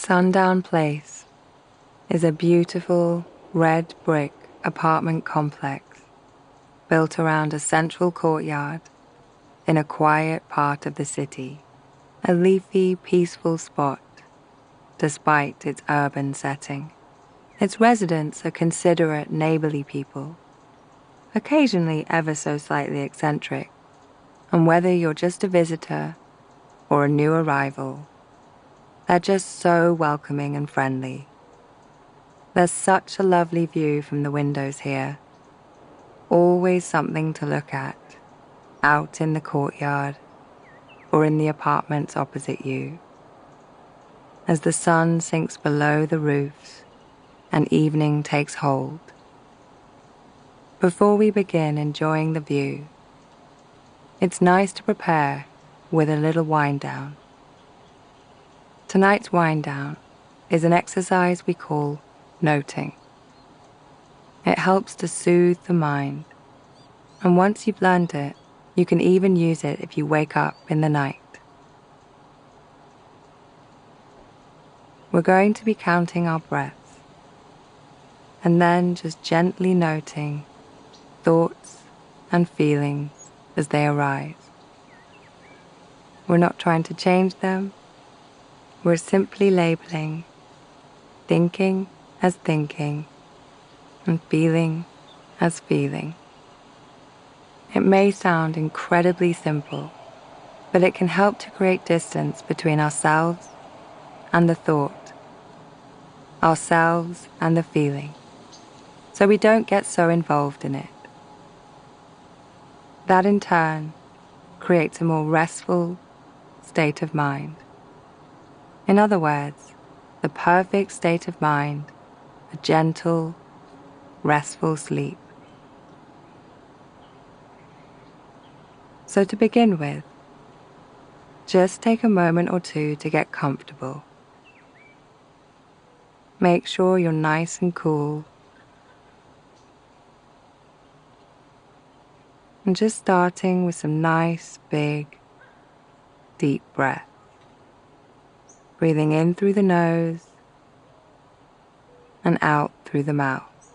Sundown Place is a beautiful red brick apartment complex built around a central courtyard in a quiet part of the city, a leafy, peaceful spot despite its urban setting. Its residents are considerate, neighborly people, occasionally ever so slightly eccentric, and whether you're just a visitor or a new arrival, they're just so welcoming and friendly. There's such a lovely view from the windows here. Always something to look at, out in the courtyard or in the apartments opposite you. As the sun sinks below the roofs and evening takes hold. Before we begin enjoying the view, it's nice to prepare with a little wind down. Tonight's wind down is an exercise we call noting. It helps to soothe the mind, and once you've learned it, you can even use it if you wake up in the night. We're going to be counting our breaths, and then just gently noting thoughts and feelings as they arise. We're not trying to change them, we're simply labeling thinking as thinking and feeling as feeling. It may sound incredibly simple, but it can help to create distance between ourselves and the thought, ourselves and the feeling, so we don't get so involved in it. That in turn creates a more restful state of mind. In other words, the perfect state of mind, a gentle, restful sleep. So to begin with, just take a moment or two to get comfortable. Make sure you're nice and cool. And just starting with some nice, big, deep breath. Breathing in through the nose and out through the mouth.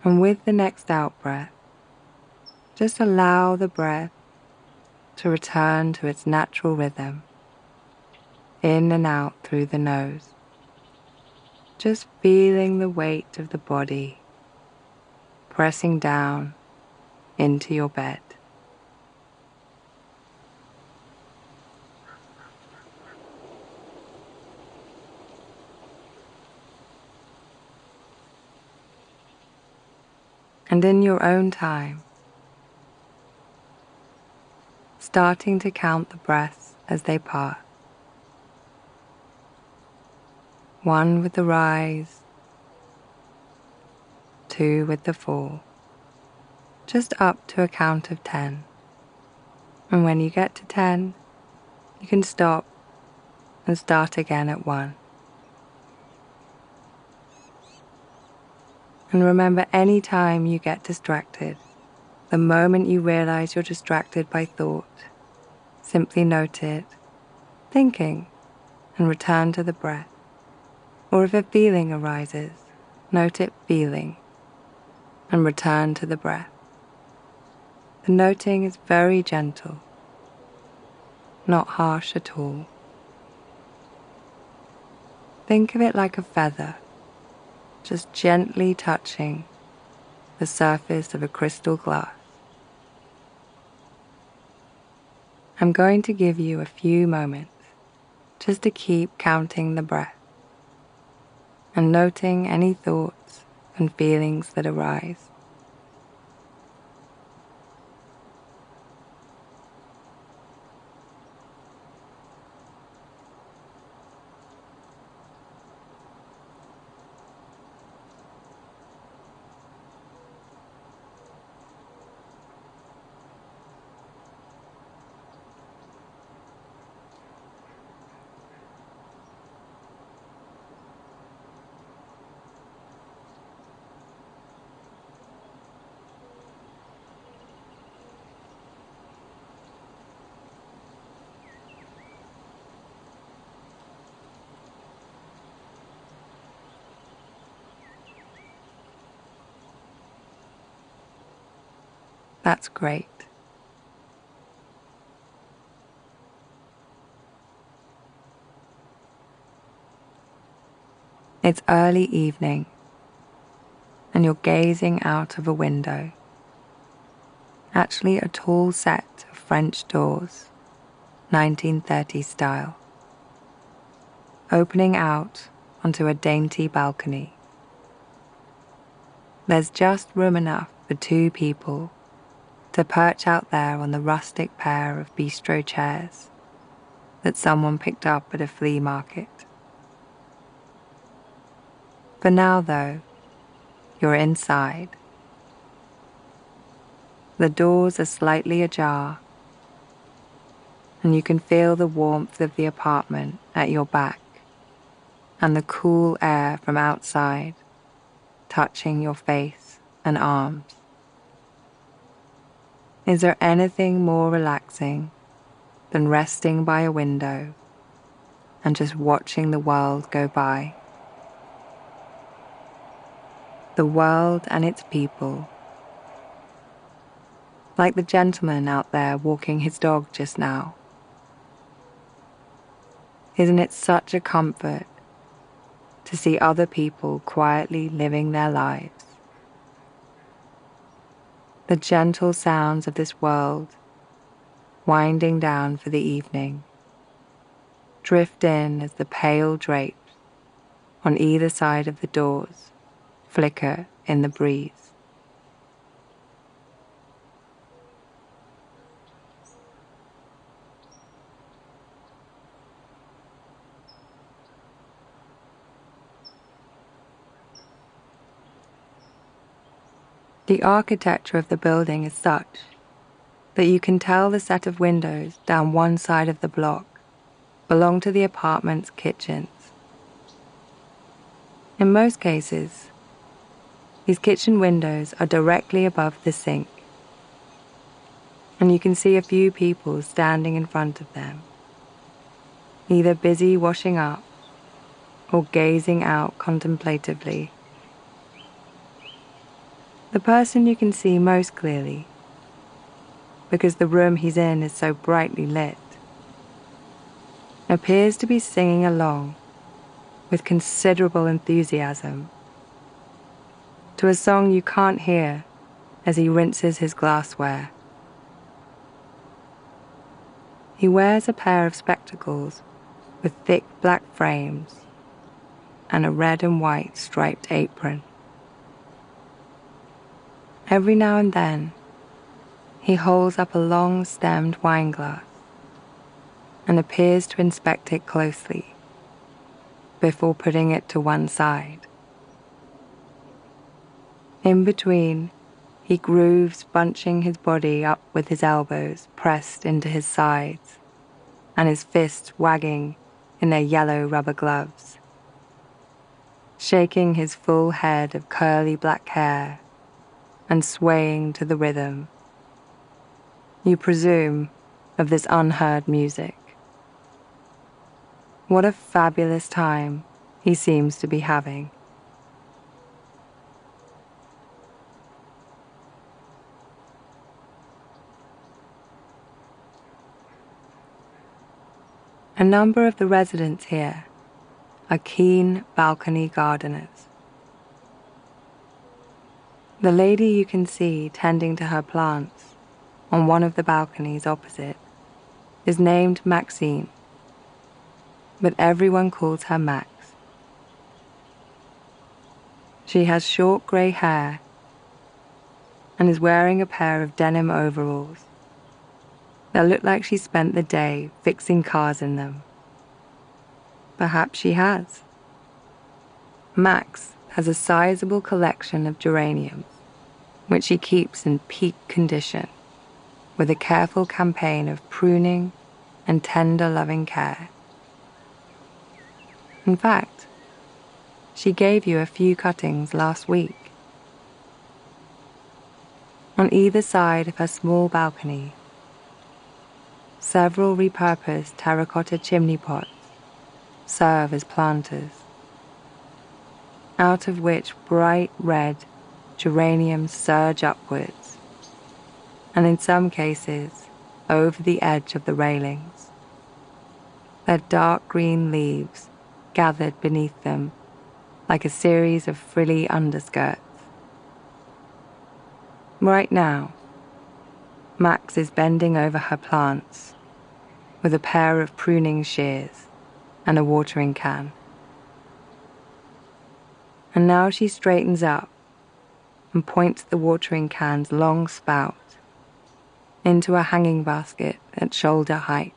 And with the next out breath, just allow the breath to return to its natural rhythm, in and out through the nose. Just feeling the weight of the body pressing down into your bed. And in your own time, starting to count the breaths as they pass. 1 with the rise, 2 with the fall, just up to a count of 10. And when you get to 10, you can stop and start again at 1. And remember, any time you get distracted, the moment you realize you're distracted by thought, simply note it, thinking, and return to the breath. Or if a feeling arises, note it, feeling, and return to the breath. The noting is very gentle, not harsh at all. Think of it like a feather, just gently touching the surface of a crystal glass. I'm going to give you a few moments just to keep counting the breath and noting any thoughts and feelings that arise. That's great. It's early evening, and you're gazing out of a window. Actually, a tall set of French doors, 1930s style, opening out onto a dainty balcony. There's just room enough for 2 people to perch out there on the rustic pair of bistro chairs that someone picked up at a flea market. For now, though, you're inside. The doors are slightly ajar, and you can feel the warmth of the apartment at your back and the cool air from outside touching your face and arms. Is there anything more relaxing than resting by a window and just watching the world go by? The world and its people. Like the gentleman out there walking his dog just now. Isn't it such a comfort to see other people quietly living their lives? The gentle sounds of this world winding down for the evening drift in as the pale drapes on either side of the doors flicker in the breeze. The architecture of the building is such that you can tell the set of windows down one side of the block belong to the apartment's kitchens. In most cases, these kitchen windows are directly above the sink, and you can see a few people standing in front of them, either busy washing up or gazing out contemplatively. The person you can see most clearly, because the room he's in is so brightly lit, appears to be singing along with considerable enthusiasm to a song you can't hear as he rinses his glassware. He wears a pair of spectacles with thick black frames and a red and white striped apron. Every now and then, he holds up a long-stemmed wine glass and appears to inspect it closely before putting it to one side. In between, he grooves, bunching his body up with his elbows pressed into his sides and his fists wagging in their yellow rubber gloves, shaking his full head of curly black hair and swaying to the rhythm, you presume, of this unheard music. What a fabulous time he seems to be having. A number of the residents here are keen balcony gardeners. The lady you can see tending to her plants on one of the balconies opposite is named Maxine, but everyone calls her Max. She has short grey hair and is wearing a pair of denim overalls that look like she spent the day fixing cars in them. Perhaps she has. Max has a sizable collection of geraniums, which she keeps in peak condition with a careful campaign of pruning and tender loving care. In fact, she gave you a few cuttings last week. On either side of her small balcony, several repurposed terracotta chimney pots serve as planters, out of which bright red geraniums surge upwards, and in some cases, over the edge of the railings. Their dark green leaves gathered beneath them like a series of frilly underskirts. Right now, Max is bending over her plants with a pair of pruning shears and a watering can. And now she straightens up and points the watering can's long spout into a hanging basket at shoulder height.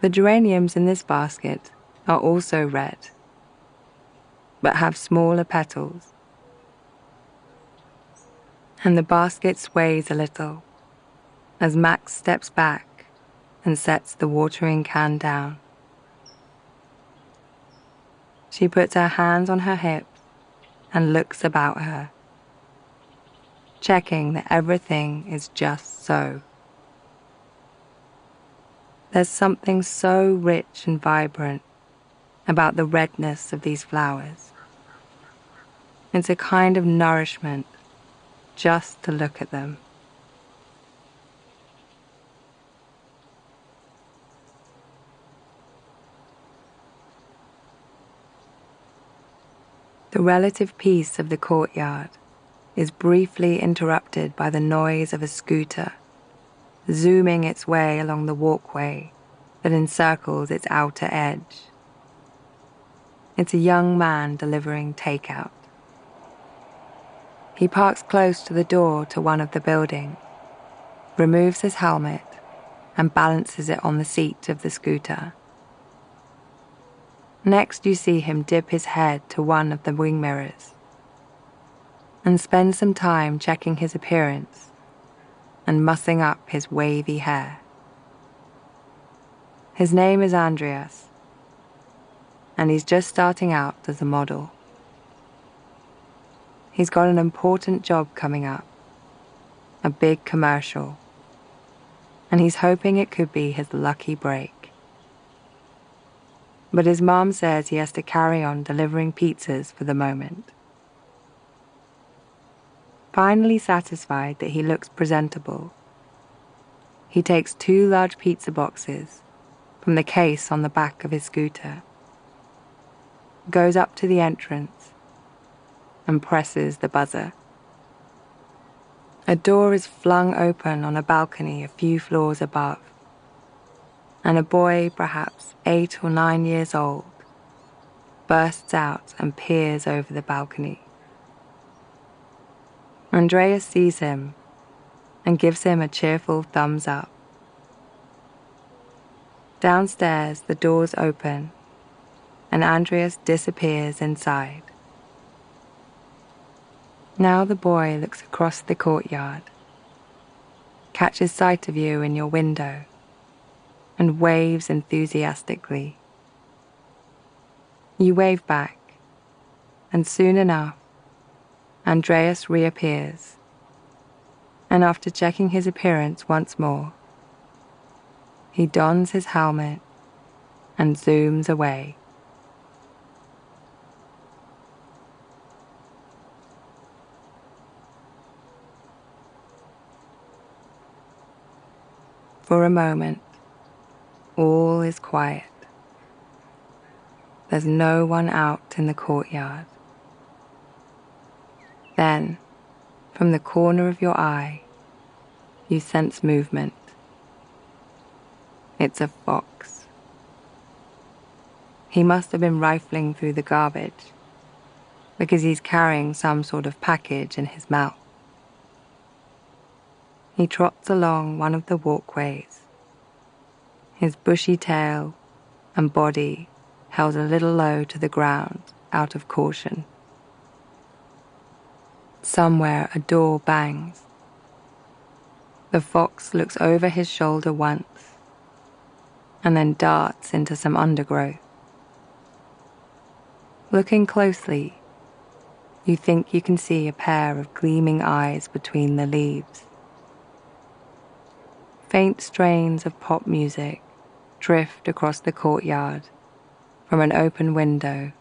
The geraniums in this basket are also red, but have smaller petals. And the basket sways a little as Max steps back and sets the watering can down. She puts her hands on her hips and looks about her, checking that everything is just so. There's something so rich and vibrant about the redness of these flowers. It's a kind of nourishment just to look at them. The relative peace of the courtyard is briefly interrupted by the noise of a scooter zooming its way along the walkway that encircles its outer edge. It's a young man delivering takeout. He parks close to the door to one of the buildings, removes his helmet, and balances it on the seat of the scooter. Next, you see him dip his head to one of the wing mirrors and spend some time checking his appearance and mussing up his wavy hair. His name is Andreas, and he's just starting out as a model. He's got an important job coming up, a big commercial, and he's hoping it could be his lucky break. But his mom says he has to carry on delivering pizzas for the moment. Finally satisfied that he looks presentable, he takes 2 large pizza boxes from the case on the back of his scooter, goes up to the entrance, and presses the buzzer. A door is flung open on a balcony a few floors above, and a boy, perhaps 8 or 9 years old, bursts out and peers over the balcony. Andreas sees him and gives him a cheerful thumbs up. Downstairs, the doors open, and Andreas disappears inside. Now the boy looks across the courtyard, catches sight of you in your window, and waves enthusiastically. You wave back, and soon enough, Andreas reappears, and after checking his appearance once more, he dons his helmet and zooms away. For a moment, all is quiet. There's no one out in the courtyard. Then, from the corner of your eye, you sense movement. It's a fox. He must have been rifling through the garbage, because he's carrying some sort of package in his mouth. He trots along one of the walkways, his bushy tail and body held a little low to the ground out of caution. Somewhere a door bangs. The fox looks over his shoulder once, and then darts into some undergrowth. Looking closely, you think you can see a pair of gleaming eyes between the leaves. Faint strains of pop music drift across the courtyard from an open window,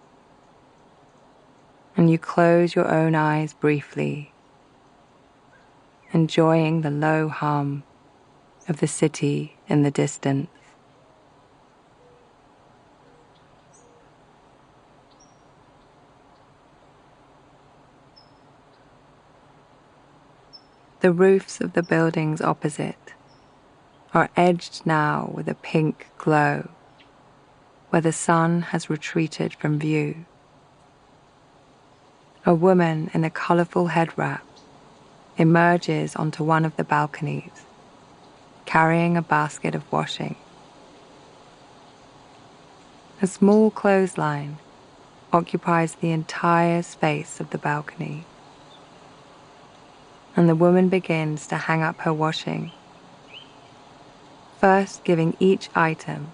and you close your own eyes briefly enjoying the low hum of the city in the distance. The roofs of the buildings opposite are edged now with a pink glow where the sun has retreated from view. A woman in a colorful head wrap emerges onto one of the balconies, carrying a basket of washing. A small clothesline occupies the entire space of the balcony, and the woman begins to hang up her washing, first giving each item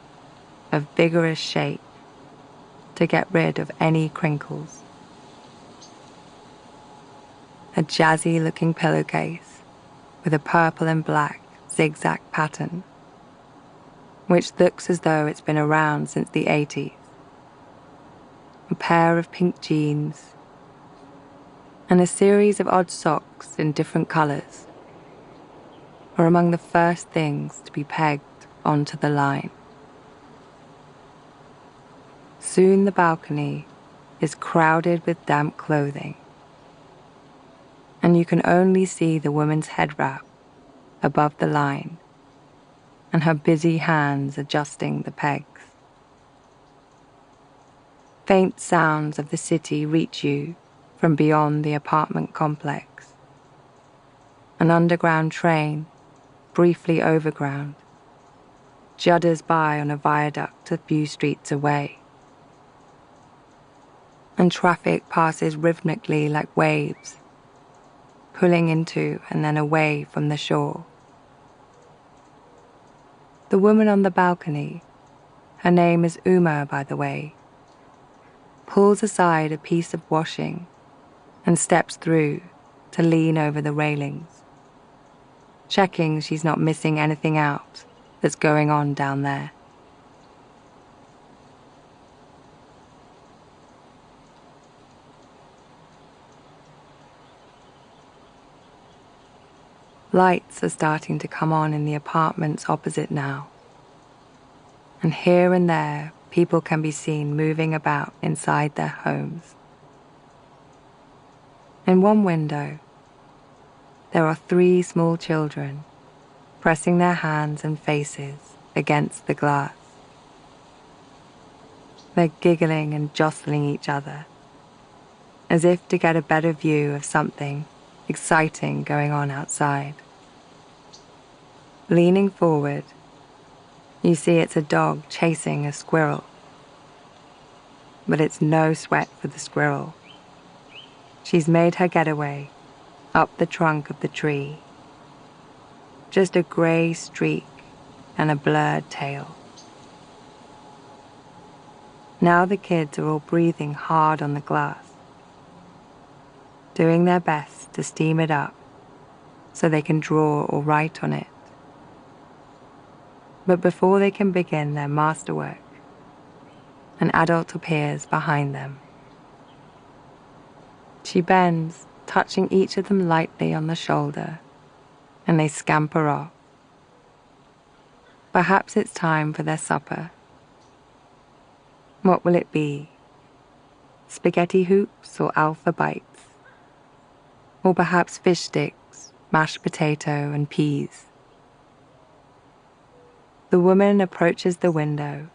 a vigorous shake to get rid of any crinkles. A jazzy-looking pillowcase with a purple and black zigzag pattern, which looks as though it's been around since the 80s. A pair of pink jeans, and a series of odd socks in different colors are among the first things to be pegged onto the line. Soon the balcony is crowded with damp clothing, and you can only see the woman's head wrap above the line and her busy hands adjusting the pegs. Faint sounds of the city reach you from beyond the apartment complex. An underground train, briefly overground, judders by on a viaduct a few streets away, and traffic passes rhythmically like waves, pulling into and then away from the shore. The woman on the balcony, her name is Uma by the way, pulls aside a piece of washing and steps through to lean over the railings, checking she's not missing anything out that's going on down there. Lights are starting to come on in the apartments opposite now, and here and there people can be seen moving about inside their homes. In one window, there are 3 small children pressing their hands and faces against the glass. They're giggling and jostling each other, as if to get a better view of something exciting going on outside. Leaning forward, you see it's a dog chasing a squirrel. But it's no sweat for the squirrel. She's made her getaway up the trunk of the tree. Just a gray streak and a blurred tail. Now the kids are all breathing hard on the glass, doing their best to steam it up so they can draw or write on it. But before they can begin their masterwork, an adult appears behind them. She bends, touching each of them lightly on the shoulder, and they scamper off. Perhaps it's time for their supper. What will it be? Spaghetti hoops or alpha bites? Or perhaps fish sticks, mashed potato and peas? The woman approaches the window,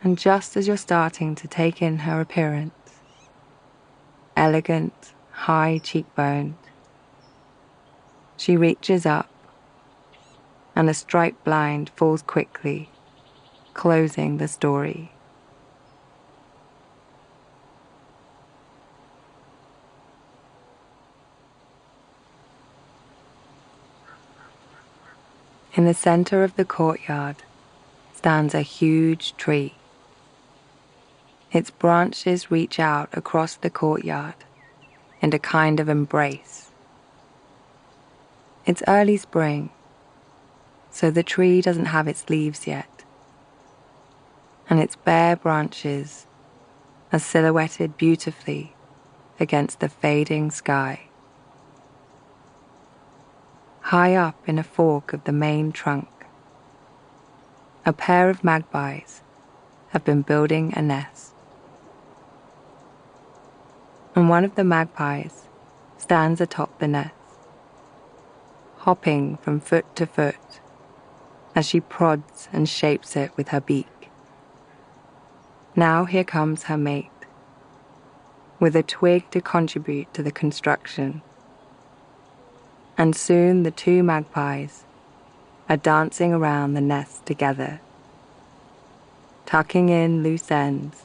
and just as you're starting to take in her appearance, elegant, high cheekboned, she reaches up, and a striped blind falls quickly, closing the story. In the center of the courtyard stands a huge tree. Its branches reach out across the courtyard in a kind of embrace. It's early spring, so the tree doesn't have its leaves yet, and its bare branches are silhouetted beautifully against the fading sky. High up in a fork of the main trunk, a pair of magpies have been building a nest. And one of the magpies stands atop the nest, hopping from foot to foot as she prods and shapes it with her beak. Now here comes her mate, with a twig to contribute to the construction. And soon the two magpies are dancing around the nest together, tucking in loose ends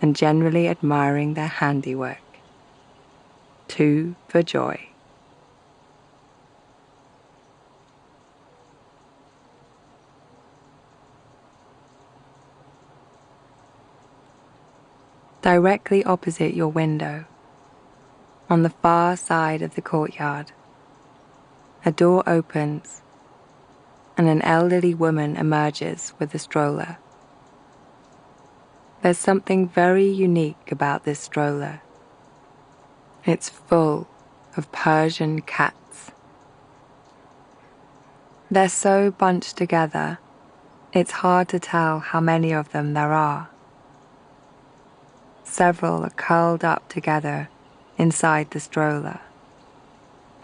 and generally admiring their handiwork. Two for joy. Directly opposite your window, on the far side of the courtyard, a door opens and an elderly woman emerges with a stroller. There's something very unique about this stroller. It's full of Persian cats. They're so bunched together, it's hard to tell how many of them there are. Several are curled up together inside the stroller,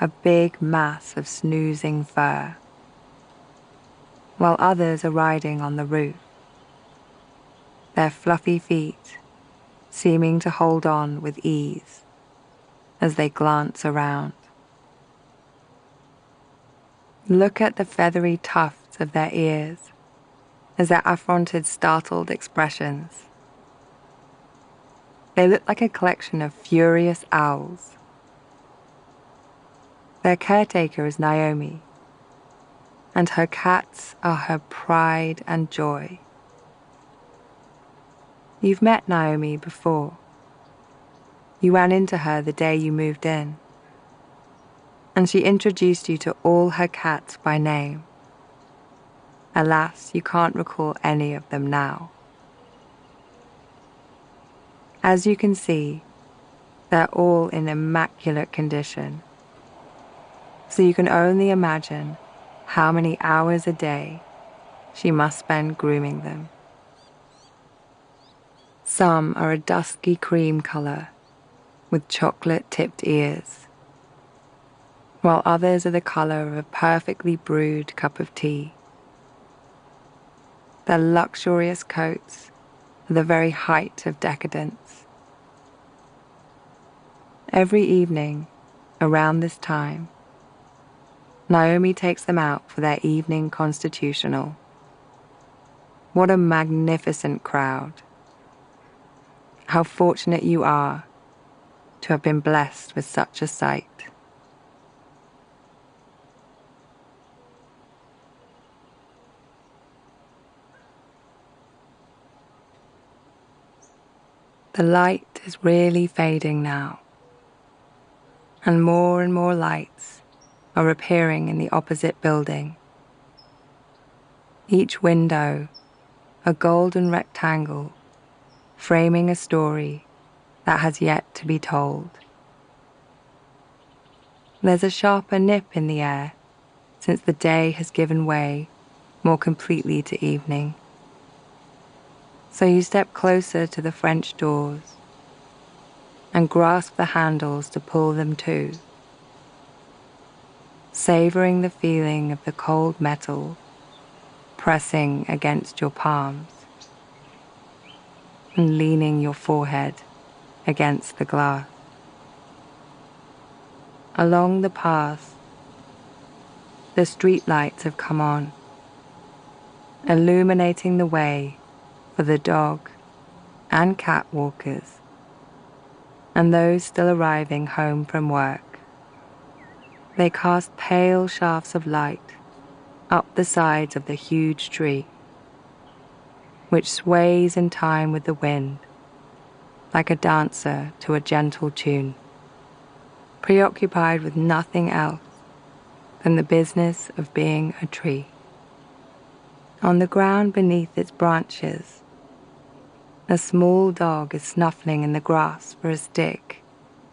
a big mass of snoozing fur, while others are riding on the roof, their fluffy feet seeming to hold on with ease as they glance around. Look at the feathery tufts of their ears as they're affronted startled expressions. They look like a collection of furious owls. Their caretaker is Naomi, and her cats are her pride and joy. You've met Naomi before. You ran into her the day you moved in, and she introduced you to all her cats by name. Alas, you can't recall any of them now. As you can see, they're all in immaculate condition, so you can only imagine how many hours a day she must spend grooming them. Some are a dusky cream color with chocolate-tipped ears, while others are the color of a perfectly brewed cup of tea. Their luxurious coats are the very height of decadence. Every evening, around this time, Naomi takes them out for their evening constitutional. What a magnificent crowd. How fortunate you are to have been blessed with such a sight. The light is really fading now, and more lights are appearing in the opposite building. Each window, a golden rectangle, framing a story that has yet to be told. There's a sharper nip in the air since the day has given way more completely to evening. So you step closer to the French doors and grasp the handles to pull them to, savoring the feeling of the cold metal pressing against your palms and leaning your forehead against the glass. Along the path, the street lights have come on, illuminating the way for the dog and cat walkers and those still arriving home from work. They cast pale shafts of light up the sides of the huge tree, which sways in time with the wind like a dancer to a gentle tune, preoccupied with nothing else than the business of being a tree. On the ground beneath its branches, a small dog is snuffling in the grass for a stick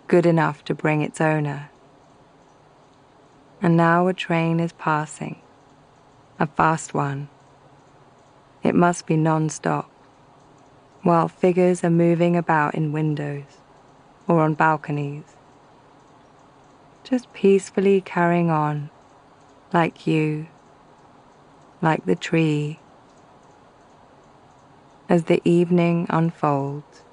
good enough to bring its owner. And now a train is passing, a fast one. It must be non-stop, while figures are moving about in windows or on balconies, just peacefully carrying on, like you, like the tree. As the evening unfolds,